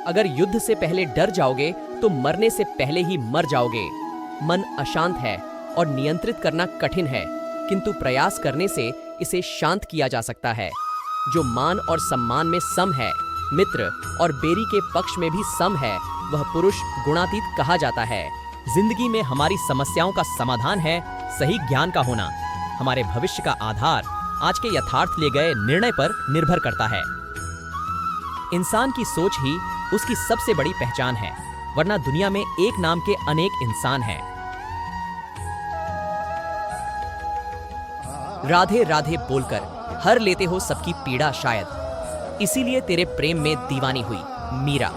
अगर युद्ध से पहले डर जाओगे तो मरने से पहले ही मर जाओगे। मन अशांत है और नियंत्रित करना कठिन है, किंतु प्रयास करने से इसे शांत किया जा सकता है। जो मान और सम्मान में सम है, मित्र और बेरी के पक्ष में भी सम है, वह पुरुष गुणातीत कहा जाता है। जिंदगी में हमारी समस्याओं का समाधान है सही ज्ञान का होना। हमारे भविष्य का आधार आज के यथार्थ लिए गए निर्णय पर निर्भर करता है। इंसान की सोच ही उसकी सबसे बड़ी पहचान है, वरना दुनिया में एक नाम के अनेक इंसान हैं। राधे राधे बोलकर हर लेते हो सबकी पीड़ा शायद, इसीलिए तेरे प्रेम में दीवानी हुई मीरा।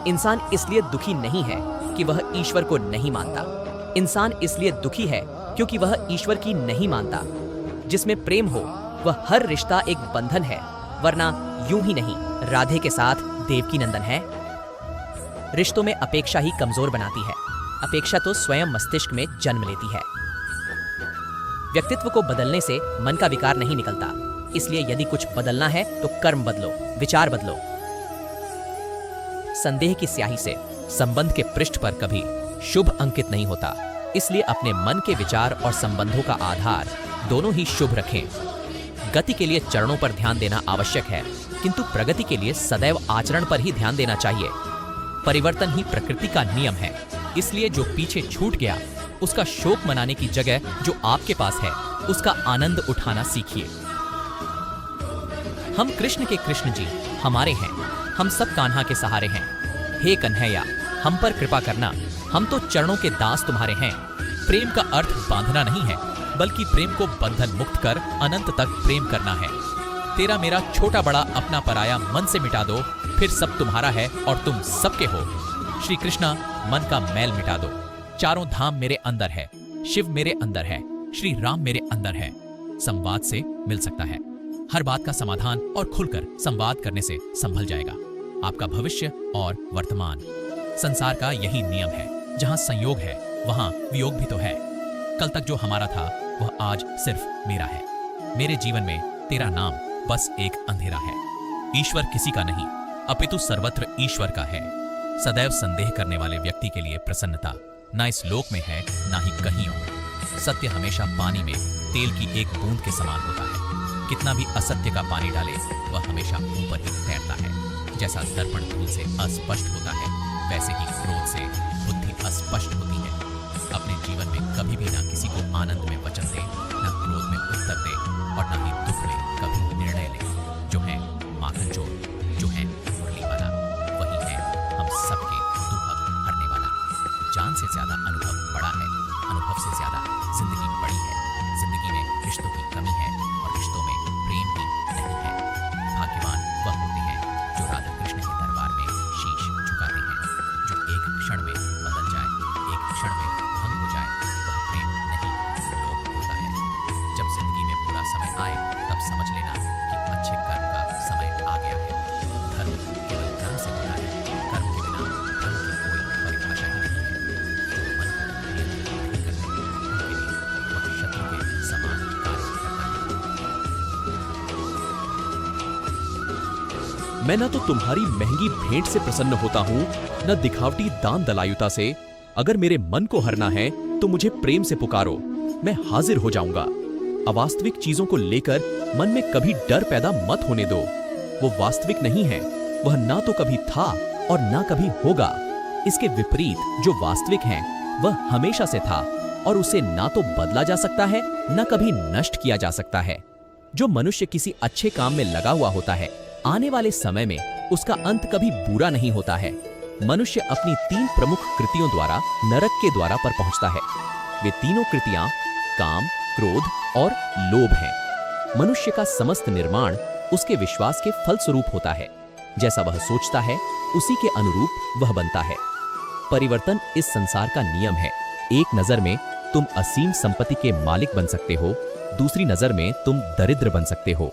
इंसान इसलिए दुखी नहीं है कि वह ईश्वर को नहीं मानता। इंसान इसलिए दुखी है क्योंकि वह ईश्वर की नहीं मानता। जिसमें प्रेम हो वह हर रिश्ता एक बंधन है, वरना यूं ही नहीं राधे के साथ देवकी नंदन है। रिश्तों में अपेक्षा ही कमजोर बनाती है। अपेक्षा तो स्वयं मस्तिष्क में जन्म लेती है। व्यक्तित्व को बदलने से मन का विकार नहीं निकलता, इसलिए यदि कुछ बदलना है तो कर्म बदलो, विचार बदलो। संदेह की स्याही से संबंध के पृष्ठ पर कभी शुभ अंकित नहीं होता, इसलिए अपने मन के विचार और संबंधों का आधार दोनों ही शुभ रखें। गति के लिए चरणों पर ध्यान देना आवश्यक है, किंतु प्रगति के लिए सदैव आचरण पर ही ध्यान देना चाहिए। परिवर्तन ही प्रकृति का नियम है, इसलिए जो पीछे छूट गया उसका शोक मनाने की जगह जो आपके पास है उसका आनंद उठाना सीखिए। हम कृष्ण के कृष्ण जी हमारे हैं, हम सब कान्हा के सहारे हैं। हे कन्हैया, हम पर कृपा करना, हम तो चरणों के दास तुम्हारे हैं। प्रेम का अर्थ बांधना नहीं है, बल्कि प्रेम को बंधन मुक्त कर अनंत तक प्रेम करना है। तेरा मेरा छोटा बड़ा अपना पराया मन से मिटा दो, फिर सब तुम्हारा है और तुम सबके हो। श्री कृष्णा, मन का मैल मिटा दो। चारों धाम मेरे अंदर है, शिव मेरे अंदर है, श्री राम मेरे अंदर है। संवाद से मिल सकता है। हर बात का समाधान और खुलकर संवाद करने से संभल जाएगा आपका भविष्य और वर्तमान। संसार का यही नियम है, जहां संयोग है वहां वियोग भी तो है। कल तक जो हमारा था वह आज सिर्फ मेरा है। मेरे जीवन में तेरा नाम बस एक अंधेरा है। ईश्वर किसी का नहीं, अपितु सर्वत्र ईश्वर का है। सदैव संदेह करने वाले व्यक्ति के लिए प्रसन्नता ना इस लोक में है ना ही कहीं और। सत्य हमेशा पानी में तेल की एक बूंद के समान होता है। कितना भी असत्य का पानी डाले वह हमेशा ऊपर ही तैरता है। जैसा दर्पण धूल से अस्पष्ट होता है, वैसे ही क्रोध से बुद्धि अस्पष्ट होती है। अपने जीवन में कभी भी ना किसी को आनंद में वचन दे, ना क्रोध में उत्तर दे और ना ही दुख में कभी निर्णय ले। जो है माखन चोर, जो है मुरली वाला, वही है हम सबके दुख हरने वाला। जान से ज्यादा अनुभव बड़ा है, अनुभव से ज्यादा जिंदगी बड़ी है। जिंदगी में रिश्तों की कमी है और रिश्तों में प्रेम ही नहीं है। भाग्यवान वह होते हैं जो राधा कृष्ण के दरबार में शीश झुकाते हैं। जो एक क्षण में बदल जाए, एक क्षण में भंग हो जाए, वह प्रेम नहीं लोभ होता है। जब जिंदगी में बुरा समय आए तब समझ लेना कि अच्छे कर्म का समय आ गया है। धर्म केवल कर्म से होता है, कर्म के बिना धर्म की कोई परिभाषा ही नहीं है। जो मन को नियंत्रित नहीं करते उनके लिए वह शत्रु के समान कार्य करता है। मैं न तो तुम्हारी महंगी भेंट से प्रसन्न होता हूँ, न दिखावटी दान दलायुता से। अगर मेरे मन को हरना है तो मुझे प्रेम से पुकारो, मैं हाजिर हो जाऊंगा। अवास्तविक चीजों को लेकर मन में कभी डर पैदा मत होने दो। वो वास्तविक नहीं है, वह ना तो कभी था और ना कभी होगा। इसके विपरीत जो वास्तविक है वह हमेशा से था और उसे ना तो बदला जा सकता है ना कभी नष्ट किया जा सकता है। जो मनुष्य किसी अच्छे काम में लगा हुआ होता है, आने वाले समय में उसका अंत कभी बुरा नहीं होता है। मनुष्य अपनी 3 प्रमुख कृतियों द्वारा नरक के द्वारा पर पहुंचता है। वे तीनों कृतियां काम, क्रोध और लोभ हैं। मनुष्य का समस्त निर्माण उसके विश्वास के फलस्वरूप होता है। जैसा वह सोचता है उसी के अनुरूप वह बनता है। परिवर्तन इस संसार का नियम है। एक नजर में तुम असीम संपत्ति के मालिक बन सकते हो, दूसरी नजर में तुम दरिद्र बन सकते हो।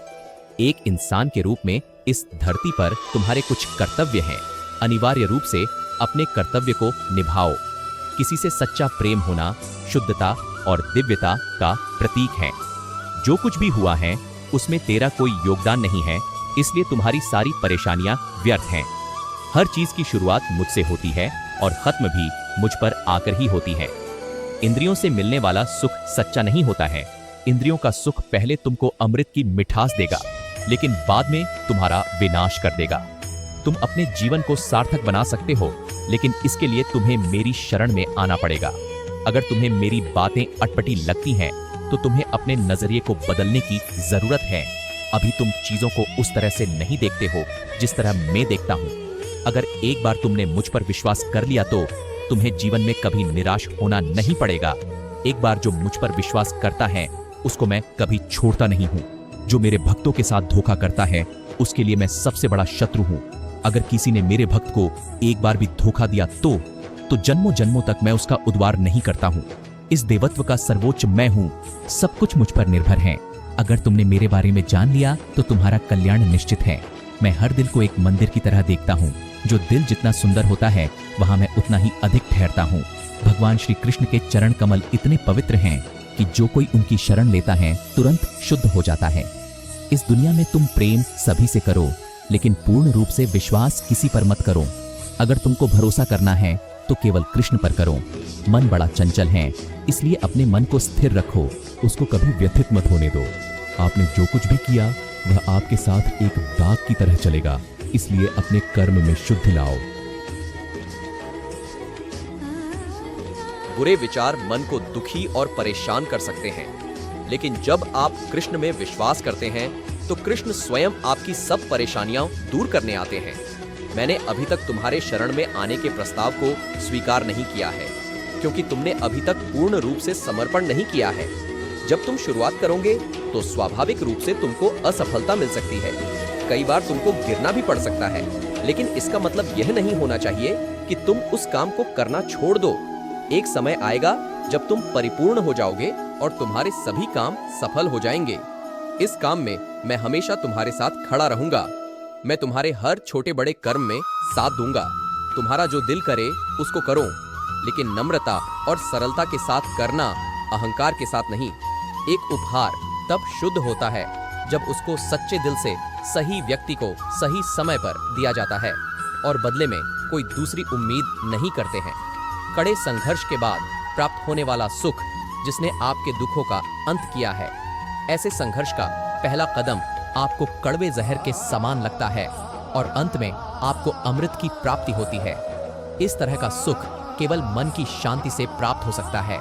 एक इंसान के रूप में इस धरती पर तुम्हारे कुछ कर्तव्य हैं। अनिवार्य रूप से अपने कर्तव्य को निभाओ। किसी से सच्चा प्रेम होना शुद्धता और दिव्यता का प्रतीक है। जो कुछ भी हुआ है उसमें तेरा कोई योगदान नहीं है, इसलिए तुम्हारी सारी परेशानियां व्यर्थ हैं। हर चीज की शुरुआत मुझसे होती है और खत्म भी मुझ पर आकर ही होती है। इंद्रियों से मिलने वाला सुख सच्चा नहीं होता है। इंद्रियों का सुख पहले तुमको अमृत की मिठास देगा, लेकिन बाद में तुम्हारा विनाश कर देगा। तुम अपने जीवन को सार्थक बना सकते हो, लेकिन इसके लिए तुम्हें मेरी शरण में आना पड़ेगा। अगर तुम्हें मेरी बातें अटपटी लगती हैं, तो तुम्हें अपने नजरिए को बदलने की जरूरत है। अभी तुम चीजों को उस तरह से नहीं देखते हो जिस तरह मैं देखता हूँ। अगर एक बार तुमने मुझ पर विश्वास कर लिया तो तुम्हें जीवन में कभी निराश होना नहीं पड़ेगा। एक बार जो मुझ पर विश्वास करता है उसको मैं कभी छोड़ता नहीं हूँ। जो मेरे भक्तों के साथ धोखा करता है उसके लिए मैं सबसे बड़ा शत्रु हूँ। अगर किसी ने मेरे भक्त को एक बार भी धोखा दिया तो जन्मों जन्मों तक मैं उसका उद्धार नहीं करता हूँ। इस देवत्व का सर्वोच्च मैं हूँ। सब कुछ मुझ पर निर्भर है। अगर तुमने मेरे बारे में जान लिया तो तुम्हारा कल्याण निश्चित है। मैं हर दिल को एक मंदिर की तरह देखता हूँ। जो दिल जितना सुंदर होता है वहां मैं उतना ही अधिक ठहरता हूँ। भगवान श्री कृष्ण के चरण कमल इतने पवित्र हैं कि जो कोई उनकी शरण लेता है तुरंत शुद्ध हो जाता है। इस दुनिया में तुम प्रेम सभी से करो, लेकिन पूर्ण रूप से विश्वास किसी पर मत करो। अगर तुमको भरोसा करना है तो केवल कृष्ण पर करो। मन बड़ा चंचल है, इसलिए अपने मन को स्थिर रखो, उसको कभी व्यथित मत होने दो। आपने जो कुछ भी किया वह आपके साथ एक दाग की तरह चलेगा, इसलिए अपने कर्म में शुद्धि लाओ। बुरे विचार मन को दुखी और परेशान कर सकते हैं, लेकिन जब आप कृष्ण में विश्वास करते हैं तो कृष्ण स्वयं आपकी सब परेशानियां दूर करने आते हैं। मैंने अभी तक तुम्हारे शरण में आने के प्रस्ताव को स्वीकार नहीं किया है, क्योंकि तुमने अभी तक पूर्ण रूप से समर्पण नहीं किया है। जब तुम शुरुआत करोगे तो स्वाभाविक रूप से तुमको असफलता मिल सकती है। कई बार तुमको गिरना भी पड़ सकता है, लेकिन इसका मतलब यह नहीं होना चाहिए कि तुम उस काम को करना छोड़ दो। एक समय आएगा जब तुम परिपूर्ण हो जाओगे और तुम्हारे सभी काम सफल हो जाएंगे। इस काम में मैं हमेशा तुम्हारे साथ खड़ा रहूंगा। मैं तुम्हारे हर छोटे बड़े कर्म में साथ दूंगा। तुम्हारा जो दिल करे उसको करो, लेकिन नम्रता और सरलता के साथ करना, अहंकार के साथ नहीं। एक उपहार तब शुद्ध होता है जब उसको सच्चे दिल से सही व्यक्ति को सही समय पर दिया जाता है और बदले में कोई दूसरी उम्मीद नहीं करते हैं। कड़े संघर्ष के बाद प्राप्त होने वाला सुख जिसने आपके दुखों का अंत किया है, ऐसे संघर्ष का पहला कदम आपको कड़वे जहर के समान लगता है और अंत में आपको अमृत की प्राप्ति होती है। इस तरह का सुख केवल मन की शांति से प्राप्त हो सकता है।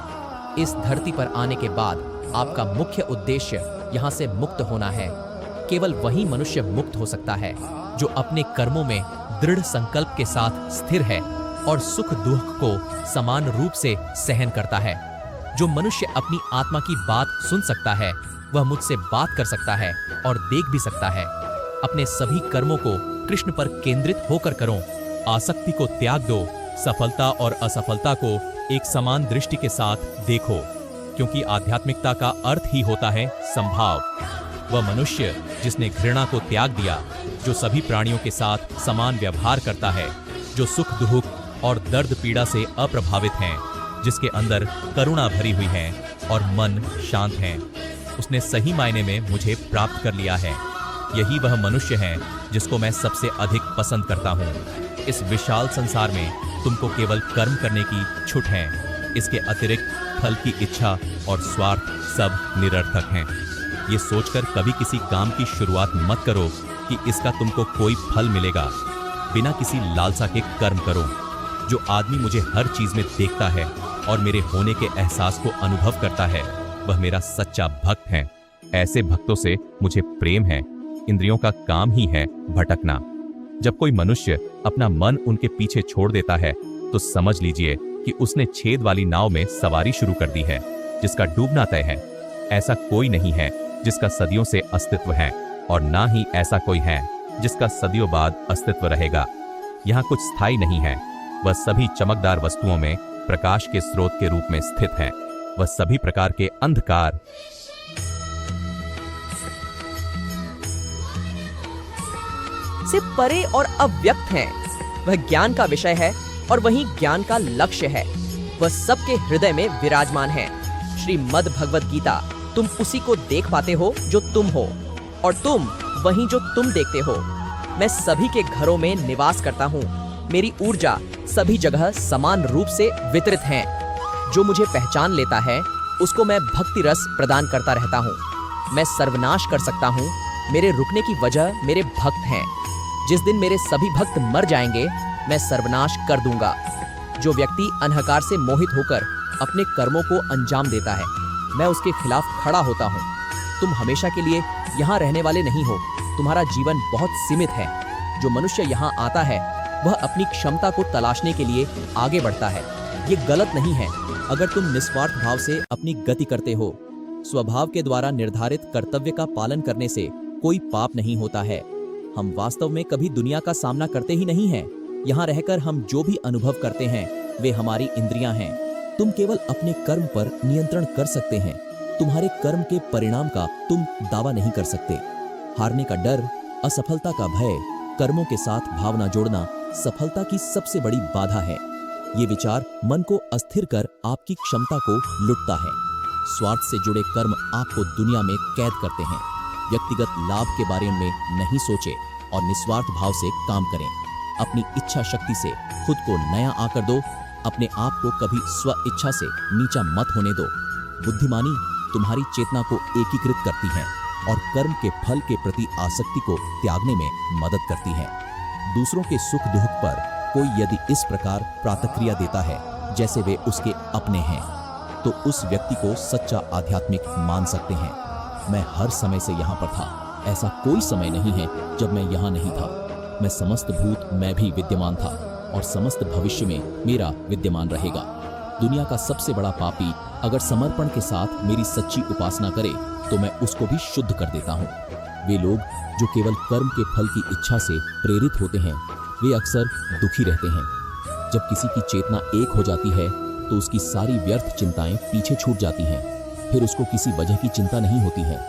इस धरती पर आने के बाद आपका मुख्य उद्देश्य यहाँ से मुक्त होना है। केवल वही मनुष्य मुक्त हो सकता है जो अपने कर्मों में दृढ़ संकल्प के साथ स्थिर है और सुख दुख को समान रूप से सहन करता है। जो मनुष्य अपनी आत्मा की बात सुन सकता है वह मुझसे बात कर सकता है और देख भी सकता है। अपने सभी कर्मों को कृष्ण पर केंद्रित होकर करो। आसक्ति को त्याग दो। सफलता और असफलता को एक समान दृष्टि के साथ देखो, क्योंकि आध्यात्मिकता का अर्थ ही होता है संभाव। वह मनुष्य जिसने घृणा को त्याग दिया, जो सभी प्राणियों के साथ समान व्यवहार करता है, जो सुख दुख और दर्द पीड़ा से अप्रभावित है, जिसके अंदर करुणा भरी हुई है और मन शांत है, उसने सही मायने में मुझे प्राप्त कर लिया है। यही वह मनुष्य है जिसको मैं सबसे अधिक पसंद करता हूँ। इस विशाल संसार में तुमको केवल कर्म करने की छूट है। इसके अतिरिक्त फल की इच्छा और स्वार्थ सब निरर्थक हैं। ये सोचकर कभी किसी काम की शुरुआत मत करो कि इसका तुमको कोई फल मिलेगा। बिना किसी लालसा के कर्म करो। जो आदमी मुझे हर चीज में देखता है और मेरे होने के एहसास को अनुभव करता है, वह मेरा सच्चा भक्त है। ऐसे भक्तों से मुझे प्रेम है। इंद्रियों का काम ही है भटकना। जब कोई मनुष्य अपना मन उनके पीछे छोड़ देता है तो समझ लीजिए कि उसने छेद वाली नाव में सवारी शुरू कर दी है, जिसका डूबना तय है। ऐसा कोई नहीं है जिसका सदियों से अस्तित्व है, और ना ही ऐसा कोई है जिसका सदियों बाद अस्तित्व रहेगा। यहाँ कुछ स्थायी नहीं है। वह सभी चमकदार वस्तुओं में प्रकाश के स्रोत के रूप में स्थित है। वह सभी प्रकार के अंधकार से परे और अव्यक्त है। वह ज्ञान का विषय है और वही ज्ञान का लक्ष्य है। वह सबके हृदय में विराजमान है। श्रीमद् भगवद गीता, तुम उसी को देख पाते हो जो तुम हो, और तुम वही जो तुम देखते हो। मैं सभी के घरों में निवास करता हूँ मेरी ऊर्जा सभी जगह समान रूप से वितरित है। जो मुझे पहचान लेता है उसको मैं भक्ति रस प्रदान करता रहता हूँ। मैं सर्वनाश कर सकता हूँ। मेरे रुकने की वजह मेरे भक्त हैं। जिस दिन मेरे सभी भक्त मर जाएंगे मैं सर्वनाश कर दूंगा। जो व्यक्ति अहंकार से मोहित होकर अपने कर्मों को अंजाम देता है, मैं उसके खिलाफ खड़ा होता हूँ। तुम हमेशा के लिए यहाँ रहने वाले नहीं हो। तुम्हारा जीवन बहुत सीमित है। जो मनुष्य यहाँ आता है वह अपनी क्षमता को तलाशने के लिए आगे बढ़ता है। ये गलत नहीं है अगर तुम निस्वार्थ भाव से अपनी गति करते हो। स्वभाव के द्वारा निर्धारित कर्तव्य का पालन करने से कोई पाप नहीं होता है। हम वास्तव में कभी दुनिया का सामना करते ही नहीं हैं। यहाँ रहकर हम जो भी अनुभव करते हैं वे हमारी इंद्रियां हैं। तुम केवल अपने कर्म पर नियंत्रण कर सकते हैं। तुम्हारे कर्म के परिणाम का तुम दावा नहीं कर सकते। हारने का डर, असफलता का भय, कर्मों के साथ भावना जोड़ना सफलता की सबसे बड़ी बाधा है। ये विचार मन को अस्थिर कर आपकी क्षमता को लुटता है। स्वार्थ से जुड़े कर्म आपको दुनिया में कैद करते हैं। व्यक्तिगत लाभ के बारे में नहीं सोचे और निस्वार्थ भाव से काम करें। अपनी इच्छा शक्ति से खुद को नया आकर दो। अपने आप को कभी स्व इच्छा से नीचा मत होने दो। बुद्धिमानी तुम्हारी चेतना को एकीकृत करती है और कर्म के फल के प्रति आसक्ति को त्यागने में मदद करती है। दूसरों के सुख दुख पर कोई यदि इस प्रकार प्रतिक्रिया देता है जैसे वे उसके अपने हैं, तो उस व्यक्ति को सच्चा आध्यात्मिक मान सकते हैं। मैं हर समय से यहाँ पर था। ऐसा कोई समय नहीं है जब मैं यहाँ नहीं था। मैं समस्त भूत में भी विद्यमान था और समस्त भविष्य में मेरा विद्यमान रहेगा। दुनिया का सबसे बड़ा पापी अगर समर्पण के साथ मेरी सच्ची उपासना करे तो मैं उसको भी शुद्ध कर देता हूँ। वे लोग जो केवल कर्म के फल की इच्छा से प्रेरित होते हैं वे अक्सर दुखी रहते हैं। जब किसी की चेतना एक हो जाती है तो उसकी सारी व्यर्थ चिंताएं पीछे छूट जाती हैं। फिर उसको किसी वजह की चिंता नहीं होती है।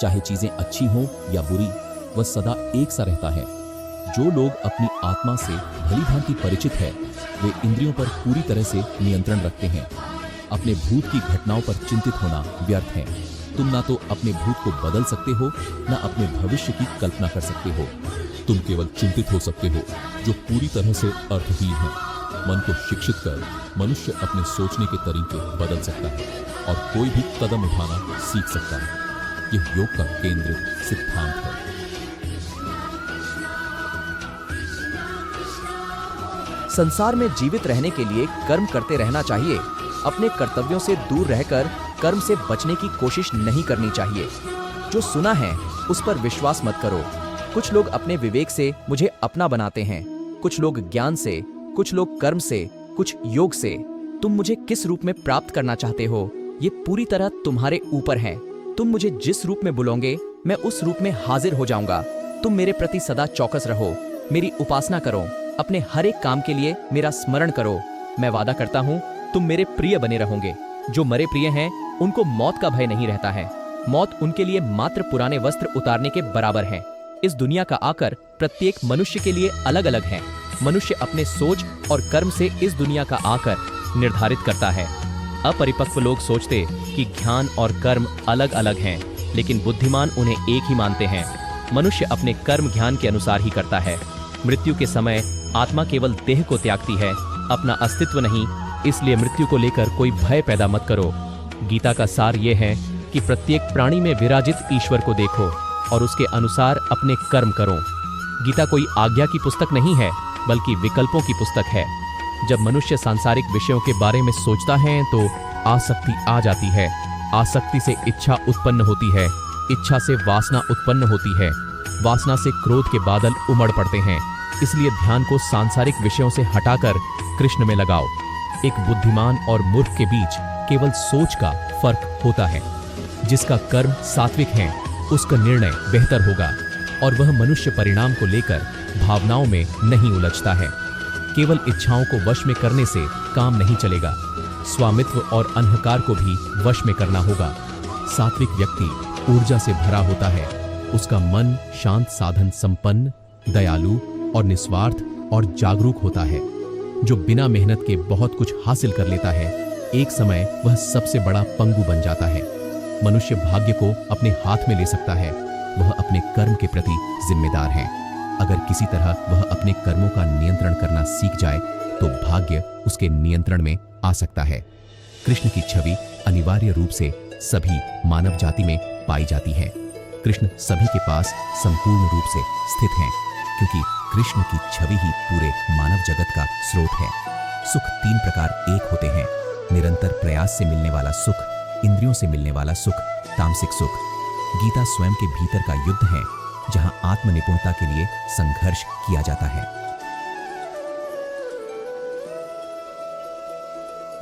चाहे चीजें अच्छी हों या बुरी, वह सदा एक सा रहता है। जो लोग अपनी आत्मा से भली भांति परिचित है वे इंद्रियों पर पूरी तरह से नियंत्रण रखते हैं। अपने भूत की घटनाओं पर चिंतित होना व्यर्थ है। तुम ना तो अपने भूत को बदल सकते हो, ना अपने भविष्य की कल्पना कर सकते हो। तुम केवल चिंतित हो सकते हो जो पूरी तरह से अर्थहीन है। मन को शिक्षित कर मनुष्य अपने सोचने के तरीके बदल सकता है और कोई भी कदम उठाना सीख सकता है। यह योग का केंद्रित सिद्धांत है। संसार में जीवित रहने के लिए कर्म करते रहना चाहिए। अपने कर्तव्यों से दूर रहकर कर्म से बचने की कोशिश नहीं करनी चाहिए। जो सुना है उस पर विश्वास मत करो। कुछ लोग अपने विवेक से मुझे अपना बनाते हैं, कुछ लोग ज्ञान से, कुछ लोग कर्म से, कुछ योग से। तुम मुझे किस रूप में प्राप्त करना चाहते हो ये पूरी तरह तुम्हारे ऊपर है। तुम मुझे जिस रूप में बुलाओगे मैं उस रूप में हाजिर हो जाऊंगा। तुम मेरे प्रति सदा चौकस रहो, मेरी उपासना करो, अपने हर एक काम के लिए मेरा स्मरण करो। मैं वादा करता हूँ तुम मेरे प्रिय बने रहोगे। जो मरे प्रिय हैं उनको मौत का भय नहीं रहता है। मौत उनके लिए मात्र पुराने वस्त्र उतारने के बराबर है। इस दुनिया का आकर प्रत्येक मनुष्य के लिए अलग अलग है। मनुष्य अपने सोच और कर्म से इस दुनिया का आकर निर्धारित करता है। अपरिपक्व लोग सोचते कि ज्ञान और कर्म अलग अलग हैं, लेकिन बुद्धिमान उन्हें एक ही मानते हैं। मनुष्य अपने कर्म ज्ञान के अनुसार ही करता है। मृत्यु के समय आत्मा केवल देह को त्यागती है, अपना अस्तित्व नहीं। इसलिए मृत्यु को लेकर कोई भय पैदा मत करो। गीता का सार यह है कि प्रत्येक प्राणी में विराजित ईश्वर को देखो और उसके अनुसार अपने कर्म करो। गीता कोई आज्ञा की पुस्तक नहीं है बल्कि विकल्पों की पुस्तक है। जब मनुष्य सांसारिक विषयों के बारे में सोचता है तो आसक्ति आ जाती है। आसक्ति से इच्छा उत्पन्न होती है, इच्छा से वासना उत्पन्न होती है, वासना से क्रोध के बादल उमड़ पड़ते हैं। इसलिए ध्यान को सांसारिक विषयों से हटाकर कृष्ण में लगाओ। एक बुद्धिमान और मूर्ख के बीच केवल सोच का फर्क होता है। जिसका कर्म सात्विक है उसका निर्णय बेहतर होगा और वह मनुष्य परिणाम को लेकर भावनाओं में नहीं उलझता है। केवल इच्छाओं को वश में करने से काम नहीं चलेगा। स्वामित्व और अहंकार को भी वश में करना होगा। सात्विक व्यक्ति ऊर्जा से भरा होता है। उसका मन शांत, साधन संपन्न, दयालु और निस्वार्थ और जागरूक होता है। जो बिना मेहनत के बहुत कुछ हासिल कर लेता है, एक समय वह सबसे बड़ा पंगु बन जाता है। मनुष्य भाग्य को अपने हाथ में ले सकता है, वह अपने कर्म के प्रति जिम्मेदार है। अगर किसी तरह वह अपने कर्मों का नियंत्रण करना सीख जाए तो भाग्य उसके नियंत्रण में आ सकता है। कृष्ण की छवि अनिवार्य रूप से सभी मानव जाति में पाई जाती है। कृष्ण सभी के पास संपूर्ण रूप से स्थित हैं, क्योंकि कृष्ण की छवि ही पूरे मानव जगत का स्रोत है। सुख 3 प्रकार एक होते हैं: निरंतर प्रयास से मिलने वाला सुख, इंद्रियों से मिलने वाला सुख, तामसिक सुख। गीता स्वयं के भीतर का युद्ध है, जहां आत्मनिपुणता के लिए संघर्ष किया जाता है।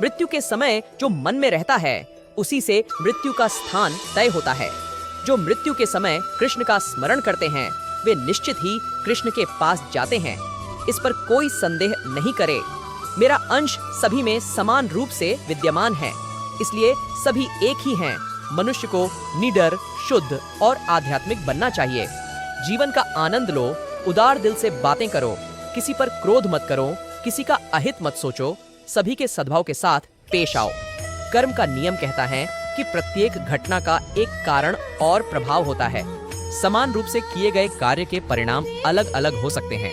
मृत्यु के समय जो मन में रहता है, उसी से मृत्यु का स्थान तय होता है। जो मृत्यु के समय कृष्ण का स्मरण करते हैं, वे निश्चित ही कृष्ण के पास जाते हैं। इस पर कोई संदेह नहीं करे। मेरा अंश सभी में समान रूप से विद्यमान है, इसलिए सभी एक ही हैं। मनुष्य को निडर, शुद्ध और आध्यात्मिक बनना चाहिए। जीवन का आनंद लो, उदार दिल से बातें करो, किसी पर क्रोध मत करो, किसी का अहित मत सोचो, सभी के सद्भाव के साथ पेश आओ। कर्म का नियम कहता है कि प्रत्येक घटना का एक कारण और प्रभाव होता है। समान रूप से किए गए कार्य के परिणाम अलग अलग हो सकते हैं।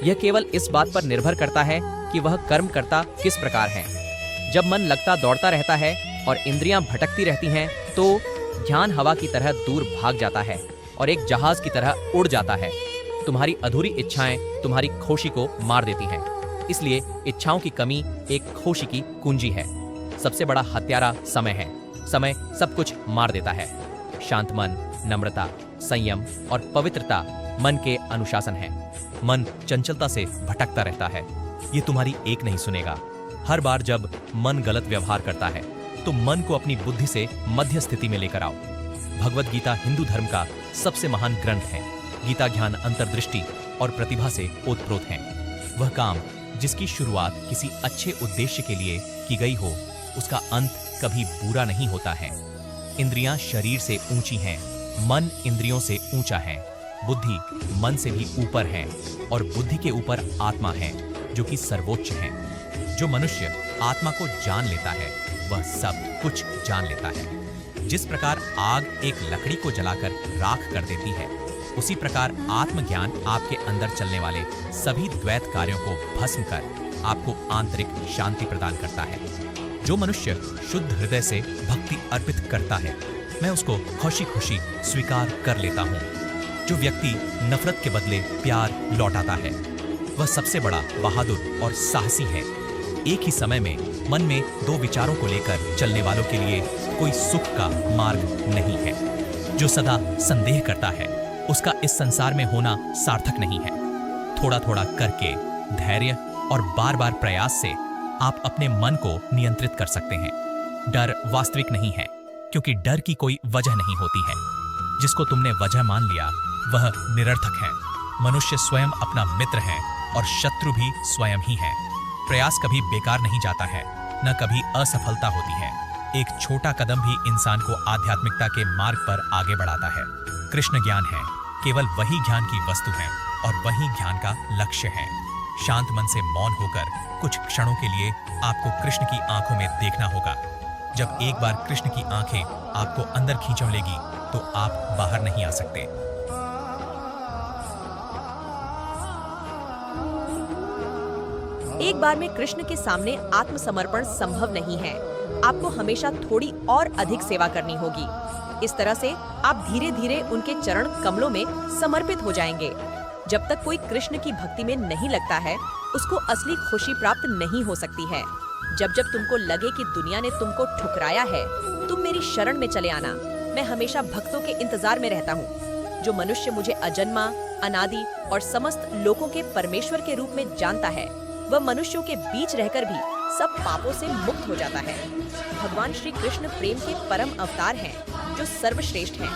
यह केवल इस बात पर निर्भर करता है कि वह कर्म करता किस प्रकार है। जब मन लगता दौड़ता रहता है और इंद्रियां भटकती रहती हैं, तो ध्यान हवा की तरह दूर भाग जाता है और एक जहाज की तरह उड़ जाता है। तुम्हारी अधूरी इच्छाएं तुम्हारी खोशी को मार देती हैं। इसलिए इच्छाओं की कमी एक खोशी की कुंजी है। सबसे बड़ा हत्यारा समय है। समय सब कुछ मार देता है। शांत मन, नम्रता, संयम और पवित्रता मन के अनुशासन है। मन चंचलता से भटकता रहता है। ये तुम्हारी एक नहीं सुनेगा। हर बार जब मन गलत व्यवहार करता है, तो मन को अपनी बुद्धि से मध्य स्थिति में लेकर आओ। भगवत गीता हिंदू धर्म का सबसे महान ग्रंथ है। गीता ज्ञान, अंतर्दृष्टि और प्रतिभा से ओतप्रोत है। वह काम जिसकी शुरुआत किसी अच्छे उद्देश्य के लिए की गई हो, उसका अंत कभी बुरा नहीं होता है। इंद्रियां शरीर से ऊंची हैं, मन इंद्रियों से ऊंचा है। बुद्धि मन से भी ऊपर है और बुद्धि के ऊपर आत्मा है, जो कि सर्वोच्च है। जो मनुष्य आत्मा को जान लेता है, वह सब कुछ जान लेता है। जिस प्रकार आग एक लकड़ी को जलाकर राख कर देती है, उसी प्रकार आत्मज्ञान आपके अंदर चलने वाले सभी द्वैत कार्यों को भस्म कर आपको आंतरिक शांति प्रदान करता है। जो मनुष्य शुद्ध हृदय से भक्ति अर्पित करता है, मैं उसको खुशी खुशी स्वीकार कर लेता हूँ। जो व्यक्ति नफरत के बदले प्यार लौटाता है, वह सबसे बड़ा बहादुर और साहसी है। एक ही समय में मन में 2 विचारों को लेकर चलने वालों के लिए कोई सुख का मार्ग नहीं है। जो सदा संदेह करता है, उसका इस संसार में होना सार्थक नहीं है। थोड़ा थोड़ा करके, धैर्य और बार बार प्रयास से आप अपने मन को नियंत्रित कर सकते हैं। डर वास्तविक नहीं है, क्योंकि डर की कोई वजह नहीं होती है। जिसको तुमने वजह मान लिया, वह निरर्थक है। मनुष्य स्वयं अपना मित्र है और शत्रु भी स्वयं ही है। प्रयास कभी बेकार नहीं जाता है, न कभी असफलता होती है। एक छोटा कदम भी इंसान को आध्यात्मिकता के मार्ग पर आगे बढ़ाता है। कृष्ण ज्ञान है, केवल वही ज्ञान की वस्तु है और वही ज्ञान का लक्ष्य है। शांत मन से मौन होकर कुछ क्षणों के लिए आपको कृष्ण की आंखों में देखना होगा। जब एक बार कृष्ण की आंखें आपको अंदर खींचों लेगी, तो आप बाहर नहीं आ सकते। एक बार में कृष्ण के सामने आत्मसमर्पण संभव नहीं है। आपको हमेशा थोड़ी और अधिक सेवा करनी होगी। इस तरह से आप धीरे धीरे उनके चरण कमलों में समर्पित हो जाएंगे। जब तक कोई कृष्ण की भक्ति में नहीं लगता है, उसको असली खुशी प्राप्त नहीं हो सकती है। जब जब तुमको लगे कि दुनिया ने तुमको ठुकराया है, तुम मेरी शरण में चले आना। मैं हमेशा भक्तों के इंतजार में रहता हूँ। जो मनुष्य मुझे अजन्मा, अनादि और समस्त लोकों के परमेश्वर के रूप में जानता है, वह मनुष्यों के बीच रहकर भी सब पापों से मुक्त हो जाता है। भगवान श्री कृष्ण प्रेम के परम अवतार हैं, जो सर्वश्रेष्ठ हैं।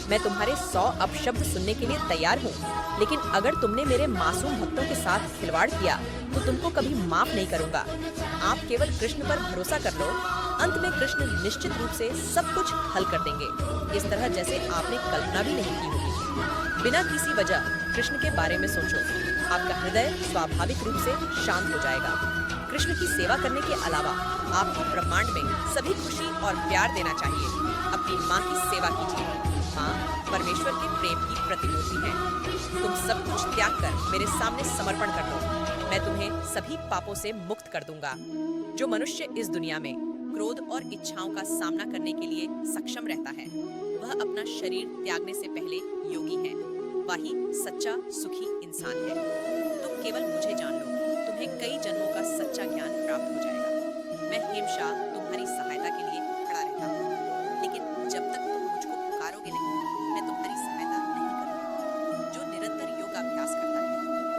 मैं तुम्हारे 100 अपशब्द सुनने के लिए तैयार हूँ, लेकिन अगर तुमने मेरे मासूम भक्तों के साथ खिलवाड़ किया, तो तुमको कभी माफ नहीं करूँगा। आप केवल कृष्ण पर भरोसा कर लो। अंत में कृष्ण निश्चित रूप से सब कुछ हल कर देंगे, इस तरह जैसे आपने कल्पना भी नहीं की होगी। बिना किसी वजह कृष्ण के बारे में सोचो, आपका हृदय स्वाभाविक रूप से शांत हो जाएगा। कृष्ण की सेवा करने के अलावा आपको ब्रह्मांड में सभी खुशी और प्यार देना चाहिए। अपनी माँ की सेवा कीजिए। माँ परमेश्वर के प्रेम की प्रतिमूर्ति है। तुम सब कुछ त्याग कर मेरे सामने समर्पण कर दो। मैं तुम्हें सभी पापों से मुक्त कर दूंगा। जो मनुष्य इस दुनिया में क्रोध और इच्छाओं का सामना करने के लिए सक्षम रहता है, वह अपना शरीर त्यागने से पहले योगी है। वही सच्चा सुखी इंसान है। तुम केवल मुझे जान लो, तुम्हें कई जन्मों का सच्चा ज्ञान प्राप्त हो जाएगा। मैं हेमशाह तुम्हारी सहायता के लिए खड़ा रहता हूँ, लेकिन जब तक तुम मुझको पुकारोगे नहीं, मैं तुम्हारी सहायता नहीं करूँगा। जो निरंतर योग अभ्यास करता है,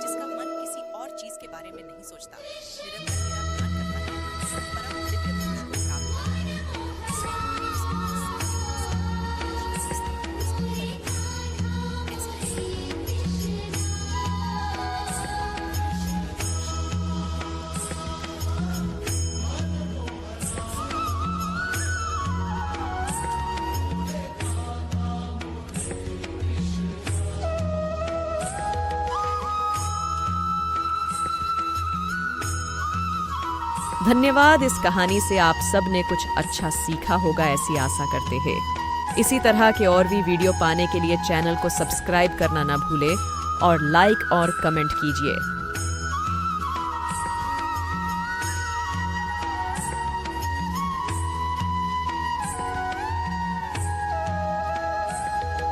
जिसका मन किसी और चीज के बारे में नहीं सोचता, निरंतर मेरा ध्यान करता है, परम दिव्य पुरुष को प्राप्त होता है। धन्यवाद। इस कहानी से आप सब ने कुछ अच्छा सीखा होगा, ऐसी आशा करते हैं। इसी तरह के और भी वीडियो पाने के लिए चैनल को सब्सक्राइब करना ना भूलें और लाइक और कमेंट कीजिए।